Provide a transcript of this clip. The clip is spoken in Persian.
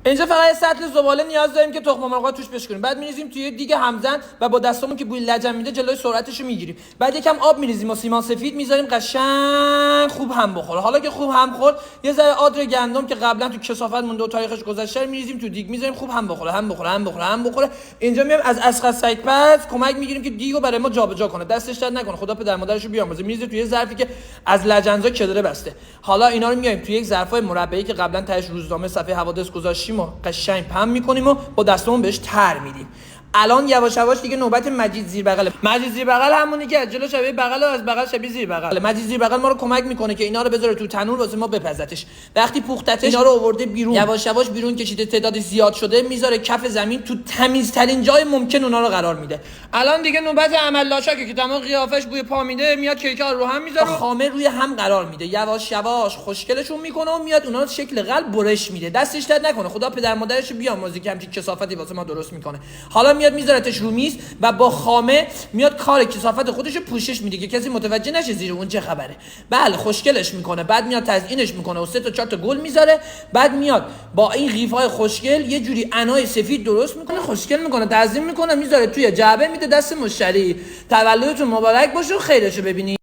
اینجا فقط سطل زباله نیاز داریم که تخم مرغ توش بشکنیم. بعد می‌ریزیم توی دیگ همزن و با دستمون که بوی لجن میده جلوی سرعتشو میگیریم. بعد یکم آب می‌ریزیم و سیمان سفید می‌ذاریم قشنگ خوب هم بخوره. حالا که خوب هم خورد یه ذره آدر گندم که قبلا تو کثافت مونده و تاریخش گذشته می‌ریزیم تو دیگ می‌ذاریم خوب هم بخوره. اینجا میام از اسقر سیدپز کمک می‌گیریم که دیگو برای ما جابجا کنه. دستش درد نکنه. خدا پدر مادرشو بیامرزه. می‌ریزه توی ظرفی که از لجنزا کدره بسته. حالا اینا رو میایم توی یک ظرفای مربعی که قبلا تهش روزنامه صفحه حوادث گذاشتیم و قشنگ پم می‌کنیم و با دستمون بهش تر میدیم. الان یواش یواش دیگه نوبت مجید زیر بغل. مجید زیر بغل همونی که از جلو شبیه بغل و از بغل شبیه زیر بغل. مجید زیر بغل ما رو کمک میکنه که اینا رو بذاره تو تنور واسه ما بپزتش. وقتی پختتش اینا رو آورده بیرون، یواش یواش بیرون کشیده، تعدادش زیاد شده، میذاره کف زمین، تو تمیزترین جای ممکن اونا رو قرار میده. الان دیگه نوبت عمل لاشاکه که تمام قیافش بوی پا میده، میاد کیکا رو هم میذاره، خامه روی هم قرار میده، یواش یواش خوشگلشون میکنه و میاد اونا رو شکل قلب برش میده. دستش درد نکنه. خدا پدر مادرش بیامرزه که همچین کثافتی واسه ما درست میکنه. حالا میاد میذارتش رو میز و با خامه میاد کار کثافت خودش رو پوشش میده که کسی متوجه نشه زیر اون چه خبره. بله خوشگلش میکنه. بعد میاد تزیینش میکنه و 3 تا 4 تا گل میذاره. بعد میاد با این قیفای خوشگل یه جوری انای سفید درست میکنه، خوشگل میکنه، تزیین میکنه، میذاره توی جعبه، میده دست مشتری. تولدتون مبارک باشه و خیرشو ببینی.